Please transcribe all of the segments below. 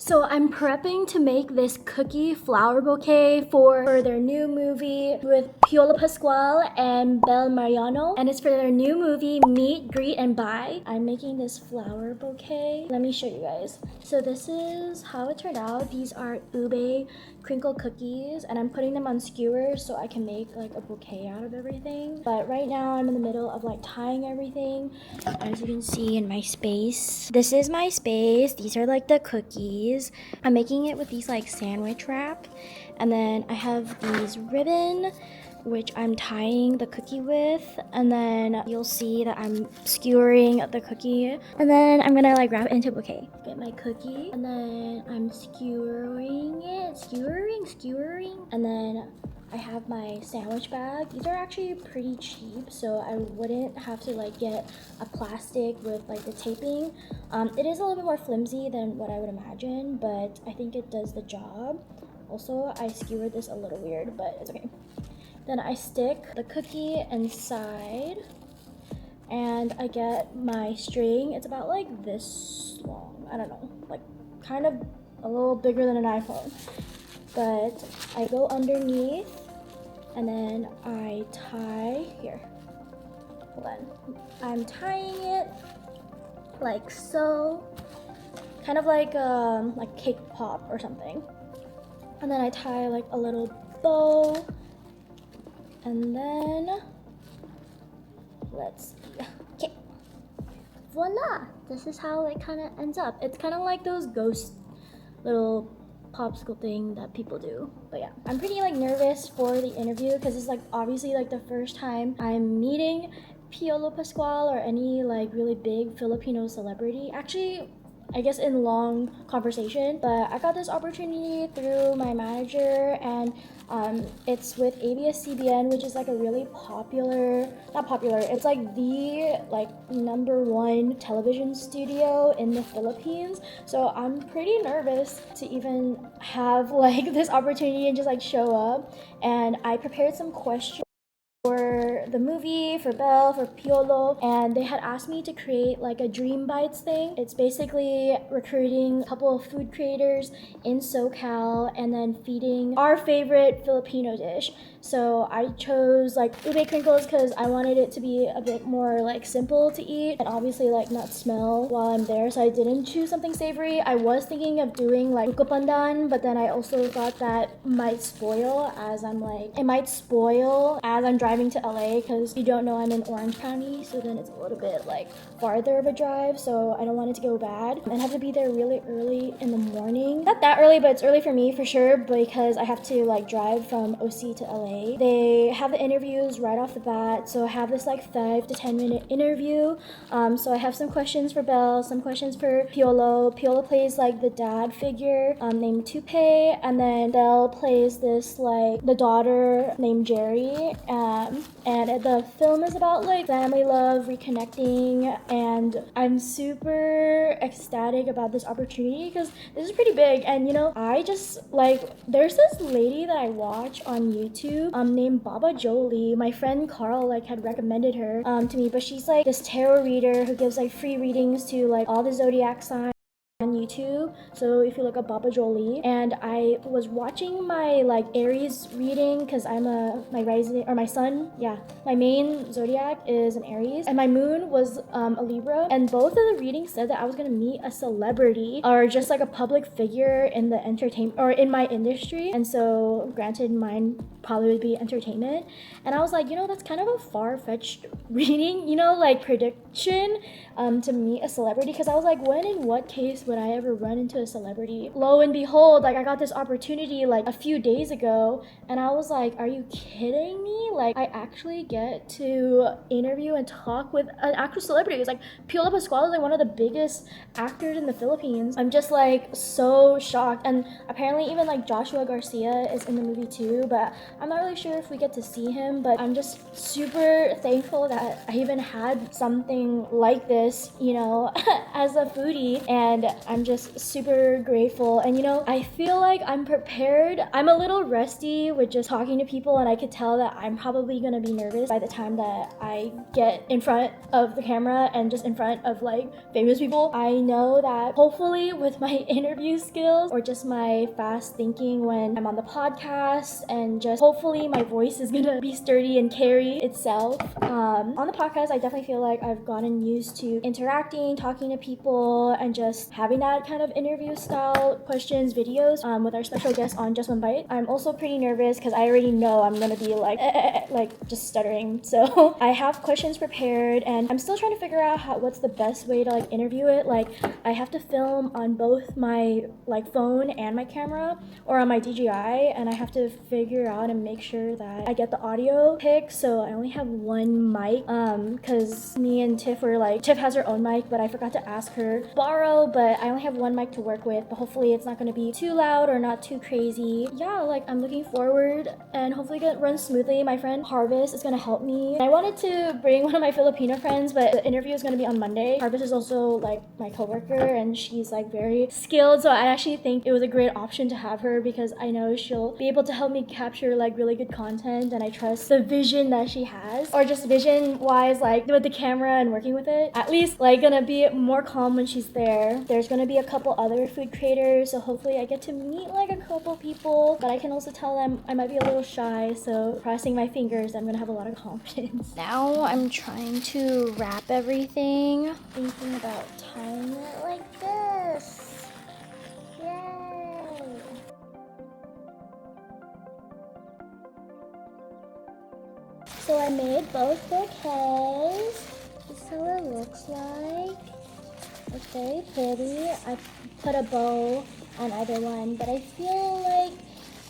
So I'm prepping to make this cookie flower bouquet for their new movie with Piolo Pascual and Belle Mariano. And it's for their new movie, Meet, Greet, and Buy. I'm making this flower bouquet. Let me show you guys. So this is how it turned out. These are ube crinkle cookies, and I'm putting them on skewers so I can make like a bouquet out of everything. But right now I'm in the middle of like tying everything. As you can see in my space, this is my space. These are like the cookies. I'm making it with these like sandwich wrap, and then I have these ribbon which I'm tying the cookie with, and then you'll see that I'm skewering the cookie, and then I'm gonna like wrap it into a bouquet. Get my cookie, and then I'm skewering it, skewering, and then I have my sandwich bag. These are actually pretty cheap, so I wouldn't have to like get a plastic with like the taping. It is a little bit more flimsy than what I would imagine, but I think it does the job. Also, I skewered this a little weird, but it's okay. Then I stick the cookie inside, and I get my string. It's about like this long. I don't know, like kind of a little bigger than an iPhone. But I go underneath, and then I tie here. Hold on. I'm tying it like so, kind of like cake pop or something. And then I tie like a little bow. And then, let's see. Okay. Voila! This is how it kind of ends up. It's kind of like those ghost little popsicle thing that people do. But yeah, I'm pretty like nervous for the interview because it's like obviously like the first time I'm meeting Piolo Pascual or any like really big Filipino celebrity. Actually, I guess in long conversation, but I got this opportunity through my manager, and it's with ABS-CBN, which is like a really popular, not popular, it's like the like #1 television studio in the Philippines. So I'm pretty nervous to even have like this opportunity and just like show up. And I prepared some questions for the movie, for Belle, for Piolo, and they had asked me to create like a Dream Bites thing. It's basically recruiting a couple of food creators in SoCal and then feeding our favorite Filipino dish. So I chose like ube crinkles because I wanted it to be a bit more like simple to eat and obviously like not smell while I'm there. So I didn't choose something savory. I was thinking of doing like buko pandan, but then I also thought that might spoil as I'm driving to LA, because you don't know I'm in Orange County, so then it's a little bit like farther of a drive, so I don't want it to go bad and have to be there really early in the morning. Not that early, but it's early for me for sure because I have to like drive from OC to LA. They have the interviews right off the bat, so I have this like 5 to 10 minute interview. So I have some questions for Belle, some questions for Piolo. Piolo plays like the dad figure named Tupe, and then Belle plays this like the daughter named Jerry. And the film is about like family love, reconnecting, and I'm super ecstatic about this opportunity because this is pretty big. And you know, I just like, there's this lady that I watch on YouTube named Baba Jolie. My friend Carl like had recommended her to me, but she's like this tarot reader who gives like free readings to like all the zodiac signs on YouTube. So if you look up Baba Jolie, and I was watching my like Aries reading because my rising or my sun, my main zodiac is an Aries, and my moon was a Libra, and both of the readings said that I was gonna meet a celebrity or just like a public figure in the entertainment or in my industry. And so granted, mine probably would be entertainment, and I was like, you know, that's kind of a far-fetched reading, you know, like prediction to meet a celebrity, because I was like, when in what case would I ever run into a celebrity? Lo and behold, like I got this opportunity like a few days ago, and I was like, are you kidding me? Like I actually get to interview and talk with an actual celebrity. It's like Piolo Pascual is like one of the biggest actors in the Philippines. I'm just like so shocked, and apparently even like Joshua Garcia is in the movie too, but I'm not really sure if we get to see him, but I'm just super thankful that I even had something like this, you know, as a foodie, and I'm just super grateful. And you know, I feel like I'm prepared. I'm a little rusty with just talking to people, and I could tell that I'm probably gonna be nervous by the time that I get in front of the camera and just in front of like famous people. I know that hopefully with my interview skills or just my fast thinking when I'm on the podcast, and just hopefully my voice is gonna be sturdy and carry itself. On the podcast, I definitely feel like I've gotten used to interacting, talking to people, and just having that kind of interview style questions videos with our special guest on Just One Bite. I'm also pretty nervous because I already know I'm gonna be like just stuttering. So I have questions prepared, and I'm still trying to figure out what's the best way to like interview it. Like I have to film on both my like phone and my camera, or on my DJI, and I have to figure out and make sure that I get the audio pick. So I only have one mic because me and Tiff were like, Tiff has her own mic, but I forgot to ask her to borrow, but I only have one mic to work with, but hopefully it's not going to be too loud or not too crazy. Yeah, like I'm looking forward, and hopefully it runs smoothly. My friend Harvest is going to help me. I wanted to bring one of my Filipino friends, but the interview is going to be on Monday. Harvest is also like my coworker, and she's like very skilled, so I actually think it was a great option to have her because I know she'll be able to help me capture like really good content, and I trust the vision that she has, or just vision wise, like with the camera and working with it. At least like gonna be more calm when she's there. There's gonna be a couple other food creators, so hopefully I get to meet like a couple people, but I can also tell them I might be a little shy, so crossing my fingers, I'm gonna have a lot of confidence. Now I'm trying to wrap everything, thinking about tying it like this. Yay! So I made both bouquets. This is how it looks like. It's very pretty. I put a bow on either one, but I feel like,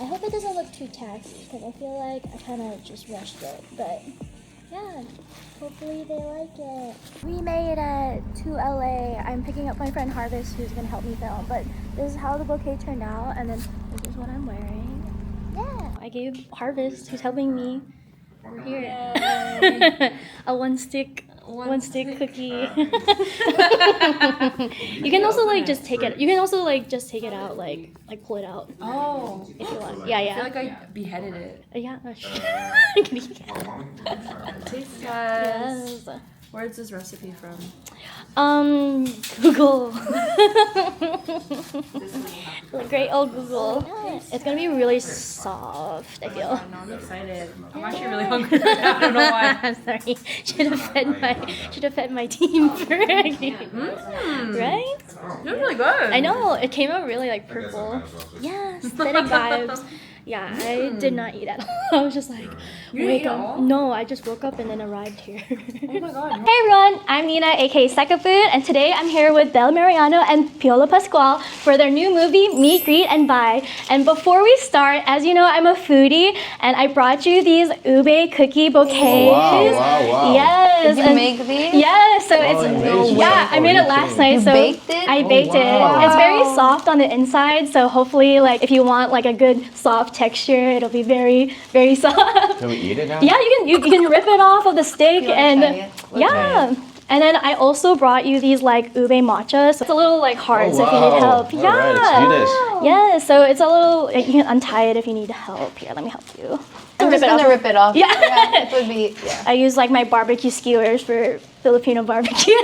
I hope it doesn't look too tacky because I feel like I kind of just rushed it, but yeah, hopefully they like it. We made it to LA. I'm picking up my friend Harvest, who's gonna help me film, but this is how the bouquet turned out, and then this is what I'm wearing. Yeah, I gave Harvest, who's helping me, here, a one stick cookie. You can also like just take it. You can also like just take it out, like pull it out. Oh, if you want. Yeah, yeah. I feel like I beheaded it. Yeah. Taste test. Yes. Where's this recipe from? Google. Great old Google. Yes. It's gonna be really soft, I feel. No, I'm excited. I'm actually really hungry right now. I don't know why. I'm sorry. Should have fed my team first. Right? It was really good. I know. It came out really like purple. Yeah, aesthetic vibes. Yeah, I did not eat at all. I was just like, you didn't eat at all? No, I just woke up and then arrived here. Oh my god. Hey everyone, I'm Nina, aka Saiko Food, and today I'm here with Belle, Mariano, and Piolo Pascual for their new movie, Meet, Greet, and Buy. And before we start, as you know, I'm a foodie, and I brought you these ube cookie bouquets. Oh, wow. Yes. Did you make these? Yes, so it's, amazing. yeah, I made it last night. You so baked it? I baked it. wow. It's very soft on the inside, so hopefully, like, if you want like a good soft texture, it'll be very, very soft. Can we eat it now? Yeah, you can rip it off of the stick, and We'll yeah. And then I also brought you these like ube matcha. So it's a little like hard, so if you need help. All Yeah. right, let's do this. Yeah, so it's a little, you can untie it if you need help. Here, let me help you. I'm just gonna rip it off. Yeah. It would be, yeah. I use like my barbecue skewers for Filipino barbecue.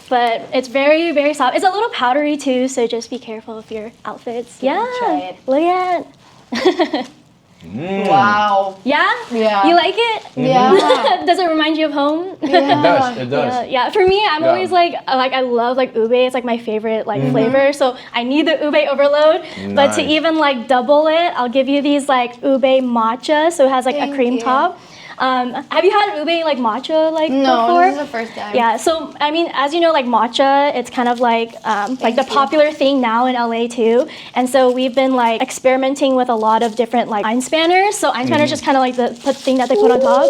But it's very, very soft. It's a little powdery too, so just be careful with your outfits. Yeah. Try it. Look at. Wow. Yeah? Yeah. You like it? Yeah. Does it remind you of home? Yeah. It does. Yeah, for me, I'm always like I love like ube. It's like my favorite like flavor. So I need the ube overload. But to Nice. even like double it, I'll give you these like ube matcha. So it has like a Thank cream you. top. Have you had ube like matcha like No, before? this is the first time. Yeah, so I mean, as you know, like matcha, it's kind of like the popular thing now in LA too. And so we've been like experimenting with a lot of different like einspanners. So einspanners just kind of like the thing that they put on top.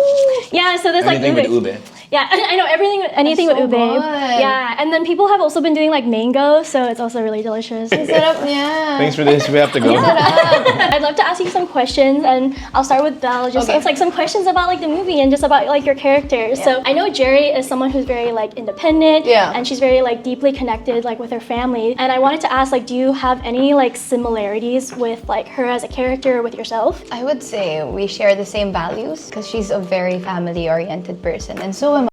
Yeah, so there's like Anything ube. with ube. Yeah, I know anything That's with so ube. good. Yeah, and then people have also been doing like mango, so it's also really delicious. Yeah. Thanks for this. We have to go. I'd love to ask you some questions, and I'll start with Belle. Just Okay. it's like some questions about like the movie and just about like your characters. So I know Jerry is someone who's very like independent, Yeah. and she's very like deeply connected like with her family. And I wanted to ask, like, do you have any like similarities with like her as a character or with yourself? I would say we share the same values because she's a very family-oriented person, and so am I.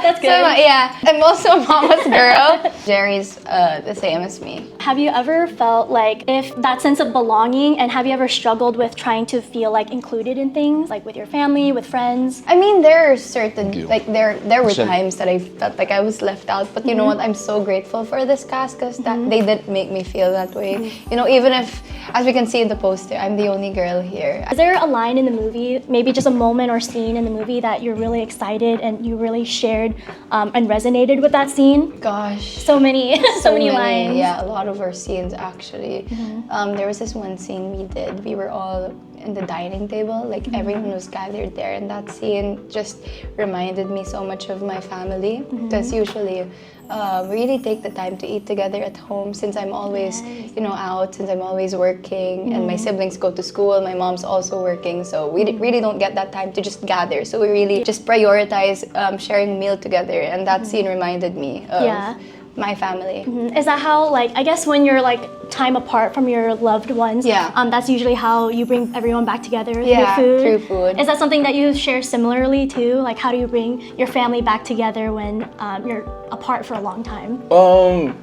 That's good. So, yeah, I'm also a mama's girl. Jerry's the same as me. Have you ever felt like if that sense of belonging, and have you ever struggled with trying to feel like included in things, like with your family, with friends? I mean, there are certain, like, there were Sure. times that I felt like I was left out, but you know what? I'm so grateful for this cast because they didn't make me feel that way. You know, even if, as we can see in the poster, I'm the only girl here. Is there a line in the movie, maybe just a moment or scene in the movie that you're really excited and you really shared and resonated with that scene? Gosh. So many, so many lines. Yeah, a lot of our scenes actually. There was this one scene we did. We were all in the dining table, like everyone was gathered there, and that scene just reminded me so much of my family. Because usually, we really take the time to eat together at home. Since I'm always, you know, out. Since I'm always working, and my siblings go to school. My mom's also working, so we really don't get that time to just gather. So we really just prioritize sharing meal together, and that scene reminded me of my family. Is that how, like, I guess when you're like time apart from your loved ones, that's usually how you bring everyone back together through food? Through food. Is that something that you share similarly too? Like, how do you bring your family back together when you're apart for a long time?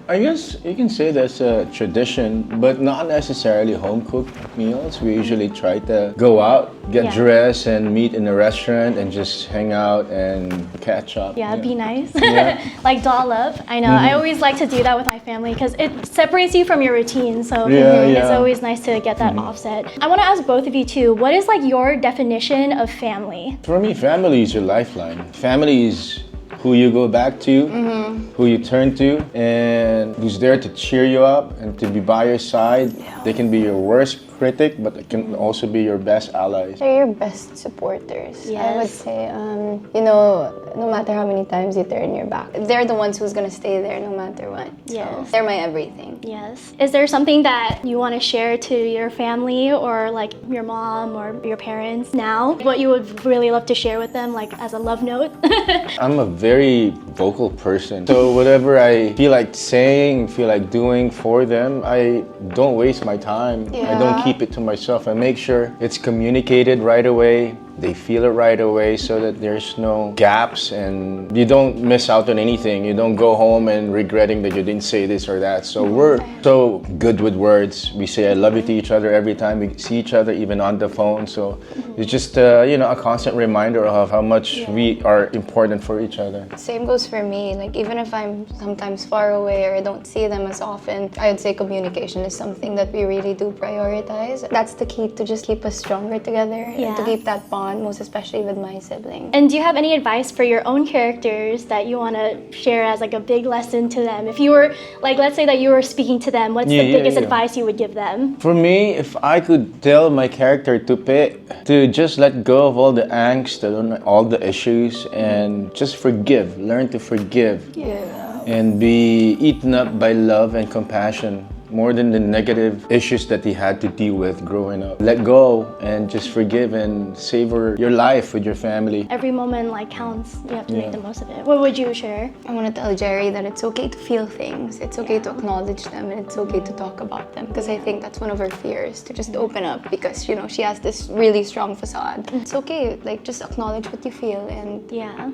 I guess you can say that's a tradition, but not necessarily home-cooked meals. We usually try to go out, get dressed, and meet in a restaurant and just hang out and catch up. Be nice. Yeah. Like doll up. I know. I always like to do that with my family because it separates you from your routine. So it's always nice to get that offset. I want to ask both of you too, what is like your definition of family? For me, family is your lifeline. Family is who you go back to, who you turn to, and who's there to cheer you up and to be by your side. They can be your worst critic, but it can also be your best allies. They're your best supporters. I would say, you know, no matter how many times you turn your back, they're the ones who's gonna stay there no matter what. So they're my everything. Yes. Is there something that you want to share to your family or like your mom or your parents now? What you would really love to share with them, like as a love note? I'm a very vocal person, so whatever I feel like saying, feel like doing for them, I don't waste my time. I don't keep it to myself. I make sure it's communicated right away. They feel it right away so that there's no gaps and you don't miss out on anything. You don't go home and regretting that you didn't say this or that. So we're so good with words. We say I love you to each other every time we see each other, even on the phone. So it's just you know, a constant reminder of how much we are important for each other. Same goes for me. Like even if I'm sometimes far away or I don't see them as often, I would say communication is something that we really do prioritize. That's the key to just keep us stronger together and to keep that bond, most especially with my siblings. And do you have any advice for your own characters that you want to share as like a big lesson to them? If you were, like, let's say that you were speaking to them, what's the biggest advice you would give them? For me, if I could tell my character to just let go of all the angst, all the issues, and just forgive, learn to forgive, and be eaten up by love and compassion. More than the negative issues that he had to deal with growing up. Let go and just forgive and savor your life with your family. Every moment like counts. You have to make the most of it. What would you share? I want to tell Jerry that it's okay to feel things. It's okay to acknowledge them, and it's okay to talk about them. Because I think that's one of her fears, to just open up, because you know she has this really strong facade. It's okay, like just acknowledge what you feel and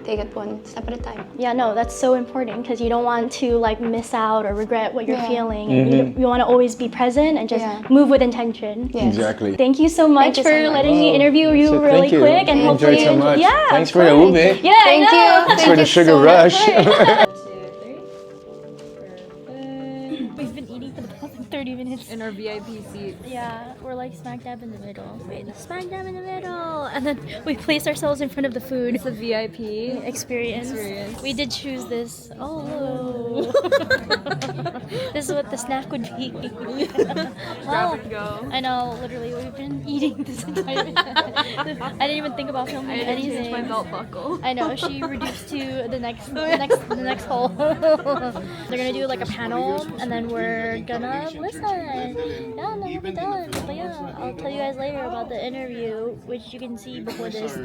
take it one step at a time. Yeah, no, that's so important because you don't want to like miss out or regret what you're feeling. And you want to always be present and just move with intention. Exactly. Thank you so much for letting me interview you So really thank you. quick, and I hopefully enjoyed so much. Yeah, Thanks for the ube. Yeah, Thank you. Thanks for the sugar rush. 1, 2, 3. Perfect. We've been eating for the past 30 minutes. In our VIP seat. Yeah, we're like smack dab in the middle. Wait, smack dab in the middle. And then we place ourselves in front of the food. It's a VIP Experience. We did choose this. Oh, hello. This is what the snack would be. Grab and go. I know, literally, we've been eating this entire time. I didn't even think about filming I didn't change anything. my belt buckle. I know, she reduced to the next hole. They're gonna do like a panel, and then we're gonna listen. Yeah, and then we'll be done. But yeah, I'll tell you guys later about the interview, which you can see before this.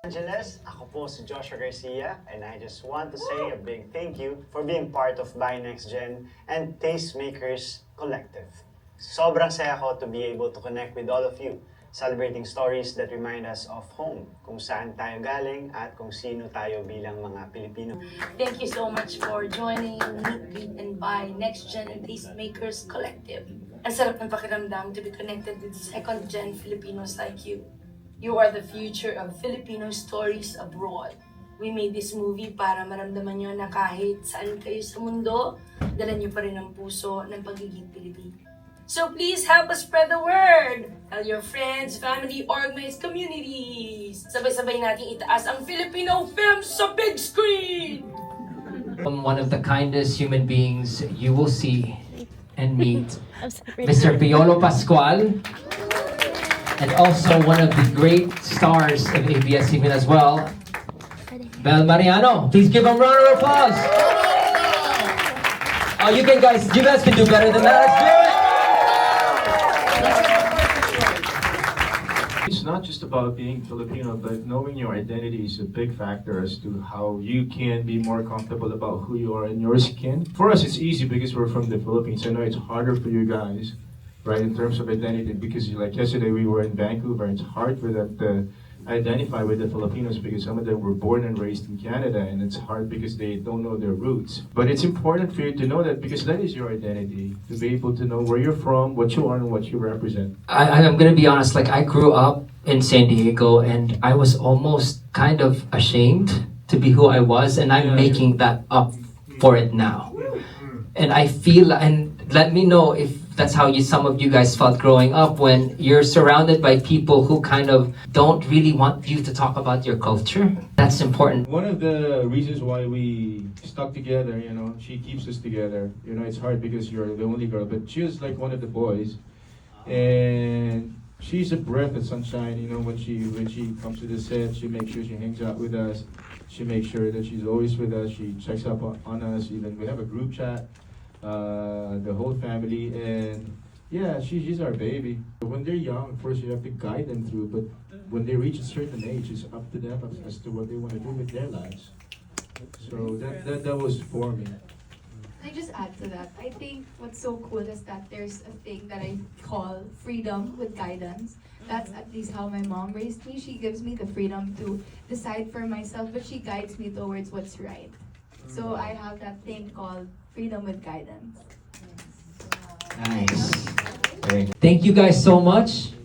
Angeles, ako po si Joshua Garcia, and I just want to say a big thank you for being part of Buy Next Gen and Tastemakers Collective. Sobrang saya ko to be able to connect with all of you, celebrating stories that remind us of home, kung saan tayo galing at kung sino tayo bilang mga Pilipino. Thank you so much for joining Meet, Greet, and Buy Next Gen and Tastemakers Collective. Ang sarap ng pakiramdam to be connected with second-gen Filipinos like you. You are the future of Filipino stories abroad. We made this movie para maramdaman nyo na kahit saan kayo sa mundo, dala nyo pa rin ang puso ng pagiging Pilipino. So please help us spread the word. Tell your friends, family, organized communities. Sabay-sabay nating itaas ang Filipino film sa big screen. One of the kindest human beings you will see and meet, I'm sorry. Mr. Piolo Pascual, and also one of the great stars of ABS-CBN as well, Belle Mariano. Please give him a round of applause. Oh, you guys can do better than that. Let's do it. It's not just about being Filipino, but knowing your identity is a big factor as to how you can be more comfortable about who you are in your skin. For us, it's easy because we're from the Philippines. I know it's harder for you guys, right, in terms of identity, because like yesterday we were in Vancouver, it's hard for them to identify with the Filipinos because some of them were born and raised in Canada, and it's hard because they don't know their roots. But it's important for you to know that because that is your identity, to be able to know where you're from, what you are, and what you represent. I'm gonna be honest, like I grew up in San Diego and I was almost kind of ashamed to be who I was, and I'm making that up for it now. And I feel, and let me know if that's how some of you guys felt growing up when you're surrounded by people who kind of don't really want you to talk about your culture. That's important. One of the reasons why we stuck together, she keeps us together. It's hard because you're the only girl, but she was like one of the boys, and she's a breath of sunshine. When she comes to the set, she makes sure she hangs out with us. She makes sure that she's always with us. She checks up on us. Even we have a group chat. The whole family, and yeah, she's our baby. When they're young, of course, you have to guide them through, but when they reach a certain age, it's up to them as to what they want to do with their lives. So that was for me. Can I just add to that? I think what's so cool is that there's a thing that I call freedom with guidance. That's at least how my mom raised me. She gives me the freedom to decide for myself, but she guides me towards what's right. So I have that thing called freedom with guidance. Nice. Thank you guys so much.